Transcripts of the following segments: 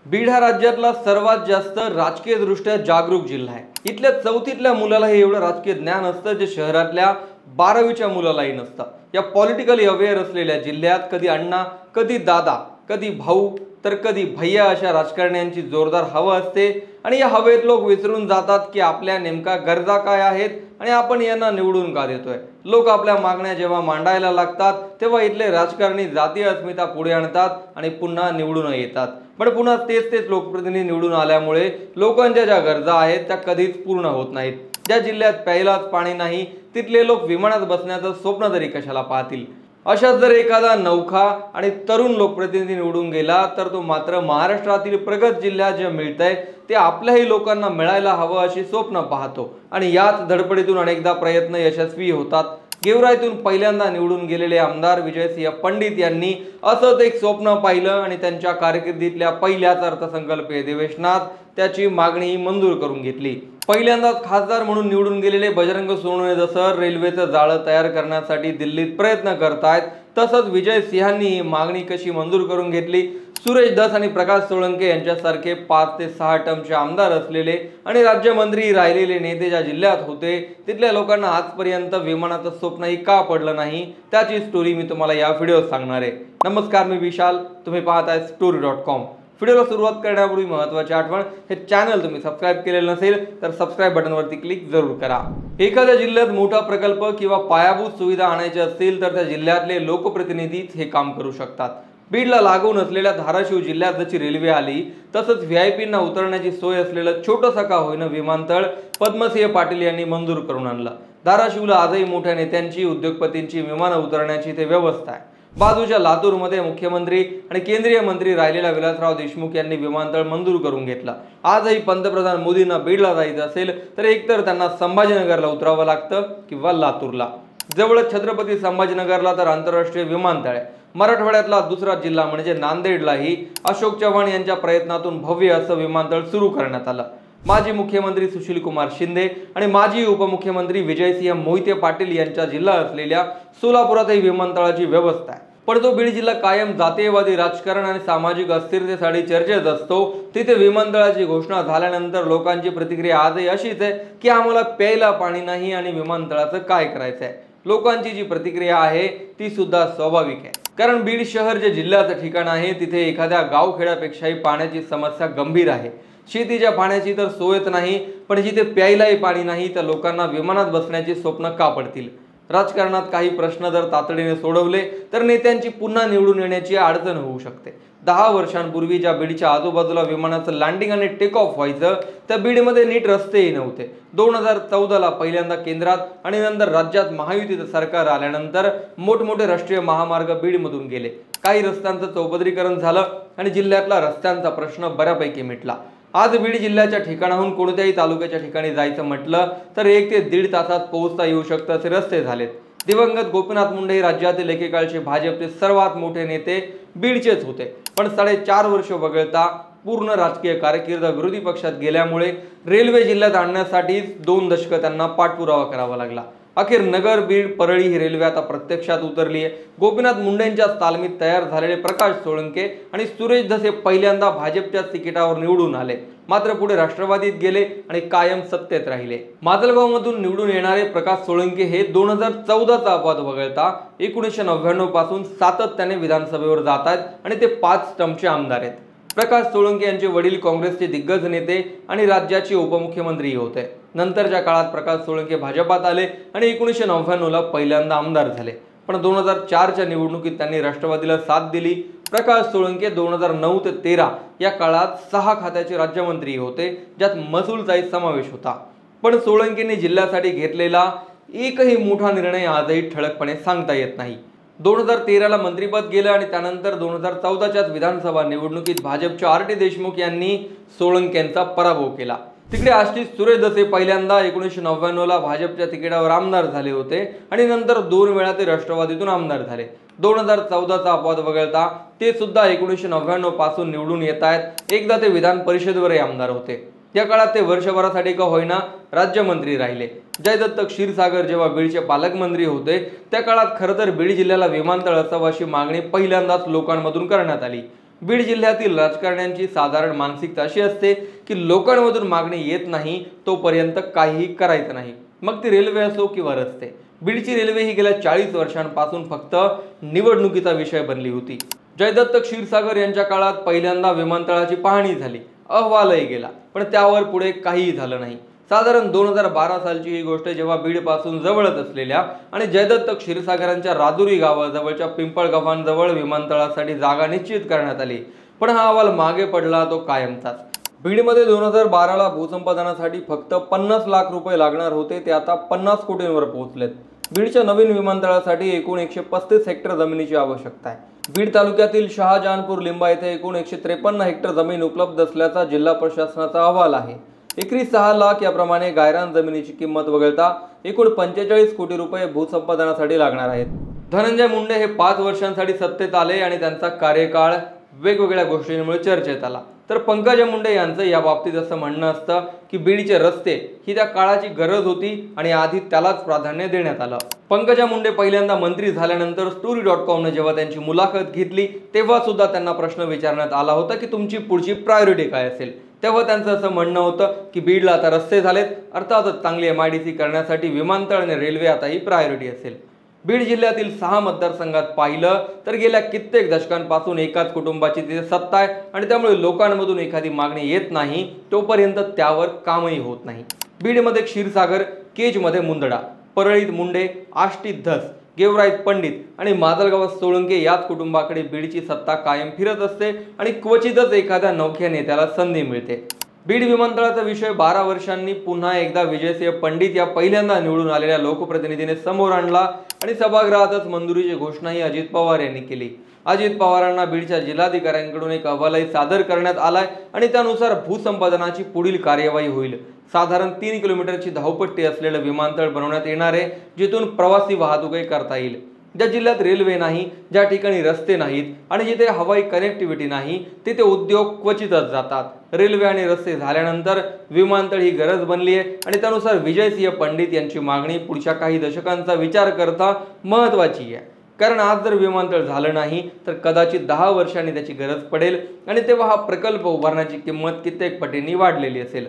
बीड हा राज्यातला सर्वात जास्त राजकीय दृष्ट्या जागरूक जिल्हा आहे। इथल्या चौथीतल्या मुलाला हे एवढं राजकीय ज्ञान असतं जे शहरातल्या 12वीच्या मुलालाही नसतं। या पॉलिटिकली अवेअर असलेल्या जिल्ह्यात कधी अण्णा, कधी दादा, कधी भाऊ तर कधी भैया अशा राजकारण्यांची जोरदार हवा असते आणि या हवेत लोक विसरून जातात की आपल्या नेमका गरजा काय आहेत आणि आपण यांना निवडून का देतोय। लोक आपल्या मागण्या जेव्हा मांडायला लागतात तेव्हा इथले राजकारणी जातीय अस्मिता पुढे आणतात आणि पुन्हा निवडून येतात। पण पुन्हा तेच लोकप्रतिनिधी निवडून आल्यामुळे लोकांच्या ज्या गरजा आहेत त्या कधीच पूर्ण होत नाहीत। ज्या जिल्ह्यात प्यायलाच पाणी नाही तिथले लोक विमानात बसण्याचं स्वप्न तरी कशाला पाहतील। अशाच जर एखादा नौखा आणि तरुण लोकप्रतिनिधी निवडून गेला तर तो मात्र महाराष्ट्रातील प्रगत जिल्ह्यात जे मिळतंय ते आपल्याही लोकांना मिळायला हवं अशी स्वप्न पाहतो आणि याच धडपडीतून अनेकदा प्रयत्न यशस्वी होतात। गेवराईतून पहिल्यांदा निवडून गेलेले आमदार विजयसिंह पंडित यांनी असंच एक स्वप्न पाहिलं आणि त्यांच्या कारकिर्दीतल्या पहिल्याच अर्थसंकल्पीय अधिवेशनात त्याची मागणी मंजूर करून घेतली। पहिल्यांदाच खासदार म्हणून निवडून गेलेले बजरंग सोनवणे जसं रेल्वेचं जाळं तयार करण्यासाठी दिल्लीत प्रयत्न करतायत तसंच विजयसिंहांनी ही मागणी कशी मंजूर करून घेतली। सुरेश धस आणि प्रकाश सोळंके यांच्यासारखे 5 ते 6 टर्मचे आमदार असलेले आणि राज्यमंत्री राहिलेले नेते ज्या जिल्ह्यात होते तिथल्या लोकांना आजपर्यंत विमानाचं स्वप्नही का पडलं नाही त्याची स्टोरी मी तुम्हाला या व्हिडिओत सांगणार आहे। नमस्कार, मी विशाल, तुम्ही पाहताय story.com। व्हिडिओला सुरुवात करण्यापूर्वी महत्त्वाची आठवण, हे चॅनल तुम्ही सबस्क्राइब केलेलं नसेल तर सबस्क्राइब बटनवरती क्लिक जरूर करा। एखाद्या जिल्ह्यात मोठा प्रकल्प किंवा पायाभूत सुविधा आणायची असतील तर त्या जिल्ह्यातले लोकप्रतिनिधीच हे काम करू शकतात। बीडला लागून असलेल्या धाराशिव जिल्ह्यात जशी रेल्वे आली तसंच व्हीआयपींना उतरण्याची सोय असलेलं छोटंसं का होईना विमानतळ पद्मसिंह पाटील यांनी मंजूर करून आणलं। धाराशिवला आजही मोठ्या नेत्यांची, उद्योगपतींची विमानं उतरण्याची ते व्यवस्था आहे। बाजूच्या लातूरमध्ये मुख्यमंत्री आणि केंद्रीय मंत्री राहिलेल्या विलासराव देशमुख यांनी विमानतळ मंजूर करून घेतलं। आजही पंतप्रधान मोदींना बीडला जायचं असेल तर एकतर त्यांना संभाजीनगरला उतरावं लागतं किंवा लातूरला। जवळच छत्रपती संभाजीनगरला तर आंतरराष्ट्रीय विमानतळ आहे। मराठवाड्यातला दुसरा जिल्हा म्हणजे नांदेडलाही अशोक चव्हाण यांच्या प्रयत्नातून भव्य असं विमानतळ सुरू करण्यात आलं। माजी मुख्यमंत्री सुशीलकुमार शिंदे आणि माजी उपमुख्यमंत्री विजयसिंह मोहिते पाटील यांचा जिल्हा असलेल्या सोलापुरातही विमानतळाची व्यवस्था आहे। पण तो बीड जिल्हा कायम जातीयवादी राजकारण आणि सामाजिक अस्थिरतेसाठी चर्चेत असतो। तिथे विमानतळाची घोषणा झाल्यानंतर लोकांची प्रतिक्रिया आजही अशीच आहे की आम्हाला प्यायला पाणी नाही आणि विमानतळाचं काय करायचं आहे। लोकांची जी प्रतिक्रिया आहे ती सुद्धा स्वाभाविक आहे, कारण बीड शहर जे जिल्ह्याचं ठिकाण आहे तिथे एखाद्या गावखेड्यापेक्षाही पाण्याची समस्या गंभीर आहे। शेतीच्या पाण्याची तर सोयच नाही, पण जिथे प्यायलाही पाणी नाही त्या लोकांना विमानात बसण्याचे स्वप्न का पडतील। राजकारणात काही प्रश्न जर तातडीने सोडवले तर नेत्यांची पुन्हा निवडून येण्याची अडचण होऊ शकते। 10 वर्षांपूर्वी ज्या बीडच्या आजूबाजूला विमानाचं लँडिंग आणि टेक ऑफ व्हायचं त्या बीडमध्ये नीट रस्तेही नव्हते। 2014ला पहिल्यांदा केंद्रात आणि नंतर राज्यात महायुतीचं सरकार आल्यानंतर मोठमोठे राष्ट्रीय महामार्ग बीडमधून गेले। काही रस्त्यांचं चौपदरीकरण झालं आणि जिल्ह्यातला रस्त्यांचा प्रश्न बऱ्यापैकी मिटला। आज बीड जिल्ह्याच्या ठिकाणाहून कोणत्याही तालुक्याच्या ठिकाणी जायचं म्हटलं तर 1 ते 1.5 तासात पोहोचता येऊ शकतं असे रस्ते झालेत। दिवंगत गोपीनाथ मुंडे हे राज्यातील एकेकाळचे भाजपचे सर्वात मोठे नेते बीडचेच होते, पण 4.5 वर्ष वगळता पूर्ण राजकीय कारकीर्द विरोधी पक्षात गेल्यामुळे रेल्वे जिल्ह्यात आणण्यासाठी 2 दशकं त्यांना पाठपुरावा करावा लागला। अखेर नगर, बीड, परळी ही रेल्वे आता प्रत्यक्षात उतरली आहे। गोपीनाथ मुंडेंच्या तालमीत तयार झालेले प्रकाश सोळंके आणि सुरेश धस हे पहिल्यांदा भाजपच्या तिकिटावर निवडून आले, मात्र पुढे राष्ट्रवादीत गेले आणि कायम सत्तेत राहिले। माजलगावमधून निवडून येणारे प्रकाश सोळंके हे 2014चा अपवाद वगळता 1999 पासून सातत्याने विधानसभेवर जात आहेत आणि ते 5 टर्मचे आमदार आहेत। प्रकाश सोळंके यांचे वडील काँग्रेसचे दिग्गज नेते आणि राज्याचे उपमुख्यमंत्री होते। नंतरच्या काळात प्रकाश सोळंके भाजपात आले आणि 1999ला पहिल्यांदा आमदार झाले, पण 2004च्या निवडणुकीत त्यांनी राष्ट्रवादीला साथ दिली। प्रकाश सोळंके 2009 ते 13 या काळात 6 खात्याचे राज्यमंत्री होते, ज्यात महसूलचाही समावेश होता। पण सोळंकेंनी जिल्ह्यासाठी घेतलेला एकही मोठा निर्णय आजही ठळकपणे सांगता येत नाही। 2013ला मंत्रिपद गेलं आणि त्यानंतर 2014च्याच विधानसभा निवडणुकीत भाजपच्या आर टी देशमुख यांनी सोळंकेंचा पराभव केला। तिकडे आशिष सुरेश धस पहिल्यांदा 1999ला भाजपच्या तिकिटावर आमदार झाले होते आणि नंतर 2 वेळा ते राष्ट्रवादीतून आमदार झाले। 2014चा अपवाद वगळता ते सुद्धा 1999 पासून निवडून येत आहेत। एकदा ते विधान परिषदेवरही आमदार होते। या काळात ते वर्षभरासाठी का होईना राज्यमंत्री राहिले। जयदत्त क्षीरसागर जेव्हा बीडचे पालकमंत्री होते त्या काळात खरं तर बीड जिल्ह्याला विमानतळ असावं अशी मागणी पहिल्यांदाच लोकांमधून करण्यात आली। बीड जिल्ह्यातील राजकारण्यांची साधारण मानसिकता अशी असते की लोकांमधून मागणी येत नाही तोपर्यंत काहीही करायचं नाही, मग ती रेल्वे असो किंवा रस्ते। बीडची रेल्वे ही गेल्या 40 वर्षांपासून फक्त निवडणुकीचा विषय बनली होती। जयदत्त क्षीरसागर यांच्या काळात पहिल्यांदा विमानतळाची पाहणी झाली, अहवालही गेला, पण त्यावर पुढे काहीही झालं नाही। साधारण 2012 सालची ही गोष्ट, जेव्हा बीड पासून जवळच असलेल्या आणि जयदत्त क्षीरसागरांच्या राजुरी गावाजवळच्या पिंपळगावांजवळ विमानतळासाठी जागा निश्चित करण्यात आली, पण हा अहवाल मागे पडला तो कायमचाच। बीडमध्ये 2012ला भूसंपादनासाठी फक्त 50 लाख रुपये लागणार होते, ते आता 50 कोटींवर पोहोचलेत। बीडच्या नवीन विमानतळासाठी एकूण 135 हेक्टर जमिनीची आवश्यकता आहे। बीड तालुक्यातील शहाजहानपूर लिंबा येथे एकूण 153 हेक्टर जमीन उपलब्ध असल्याचा जिल्हा प्रशासनाचा अहवाल आहे। एकरी 6 लाख याप्रमाणे गायरान जमिनीची किंमत वगळता एकूण 45 कोटी रुपये भूसंपादनासाठी लागणार आहेत। धनंजय मुंडे हे 5 वर्षांसाठी सत्तेत आले आणि त्यांचा कार्यकाळ वेगवेगळ्या गोष्टींमुळे चर्चेत आला, तर पंकजा मुंडे यांचं या बाबतीत असं म्हणणं असतं की बीडचे रस्ते ही त्या काळाची गरज होती आणि आधी त्यालाच प्राधान्य देण्यात आलं। पंकजा मुंडे पहिल्यांदा मंत्री झाल्यानंतर story.com ने जेव्हा त्यांची मुलाखत घेतली तेव्हा सुद्धा त्यांना प्रश्न विचारण्यात आला होता की तुमची पुढची प्रायोरिटी काय असेल। तेव्हा त्यांचं असं म्हणणं होतं की बीडला आता रस्ते झालेत, अर्थातच चांगली MIDC करण्यासाठी विमानतळ आणि रेल्वे आता ही प्रायोरिटी असेल। बीड जिल्ह्यातील 6 मतदारसंघात पाहिलं तर गेल्या कित्येक दशकांपासून एकाच कुटुंबाची तिथे सत्ता आहे आणि त्यामुळे लोकांमधून एखादी मागणी येत नाही तोपर्यंत त्यावर कामही होत नाही। बीडमध्ये क्षीरसागर, केजमध्ये मुंदडा, परळीत मुंडे, आष्टीत धस, गेवराईत पंडित आणि माजलगावात सोळंके याच कुटुंबाकडे बीडची सत्ता कायम फिरत असते आणि क्वचितच एखाद्या नवख्या नेत्याला संधी मिळते। बीड विमानतळाचा विषय 12 वर्षांनी पुन्हा एकदा विजयसिंह पंडित या पहिल्यांदा निवडून आलेल्या लोकप्रतिनिधीने समोर आणला आणि सभागृहातच मंजुरीची घोषणाही अजित पवार यांनी केली। अजित पवारांना बीडच्या जिल्हाधिकाऱ्यांकडून एक अहवालही सादर करण्यात आलाय आणि त्यानुसार भूसंपादनाची पुढील कार्यवाही होईल। साधारण 3 किलोमीटरची धावपट्टी असलेलं विमानतळ बनवण्यात येणार आहे, जिथून प्रवासी वाहतूकही करता येईल। ज्या जिल्ह्यात रेल्वे नाही, ज्या ठिकाणी रस्ते नाहीत आणि जिथे हवाई कनेक्टिव्हिटी नाही तिथे उद्योग क्वचितच जातात। रेल्वे आणि रस्ते झाल्यानंतर विमानतळ ही गरज बनली आहे आणि त्यानुसार विजयसिंह पंडित यांची मागणी पुढच्या काही दशकांचा विचार करता महत्त्वाची आहे, कारण आज जर विमानतळ झालं नाही तर कदाचित 10 वर्षांनी त्याची गरज पडेल आणि तेव्हा हा प्रकल्प उभारण्याची किंमत कित्येक पटींनी वाढलेली असेल।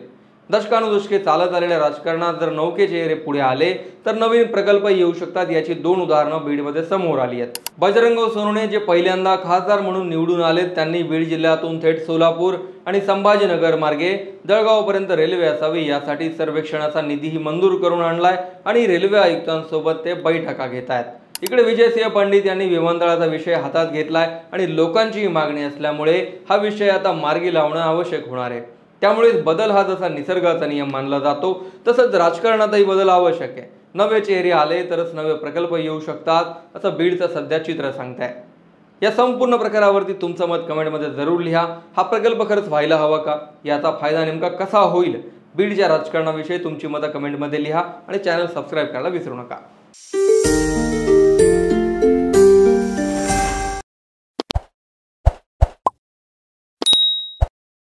दशकानुदशके चालत आलेल्या राजकारणात जर नौके चेहरे पुढे आले तर नवीन प्रकल्प येऊ शकतात, याची 2 उदाहरणं बीडमध्ये समोर आली आहेत। बजरंग सोनवणे जे पहिल्यांदा खासदार म्हणून निवडून आले, त्यांनी बीड जिल्ह्यातून थेट सोलापूर आणि संभाजीनगर मार्गे जळगावपर्यंत रेल्वे असावी यासाठी सर्वेक्षणाचा निधीही मंजूर करून आणलाय आणि रेल्वे आयुक्तांसोबत ते बैठका घेत आहेत। इकडे विजयसिंह पंडित यांनी विमानतळाचा विषय हातात घेतलाय आणि लोकांची मागणी असल्यामुळे हा विषय आता मार्गी लावणं आवश्यक होणार आहे। त्यामुळे बदल हा जसा निसर्गाचा नियम मानला जातो तसंच राजकारणातही बदल आवश्यक आहे। नवे चेहरे आले तरच नवे प्रकल्प येऊ शकतात, असं बीडचं सध्या चित्र सांगताय। या संपूर्ण प्रकारावरती तुमचं मत कमेंटमध्ये जरूर लिहा। हा प्रकल्प खरंच व्हायला हवा का? याचा फायदा नेमका कसा होईल? बीडच्या राजकारणाविषयी तुमची मतं कमेंटमध्ये लिहा आणि चॅनल सबस्क्राईब करायला विसरू नका।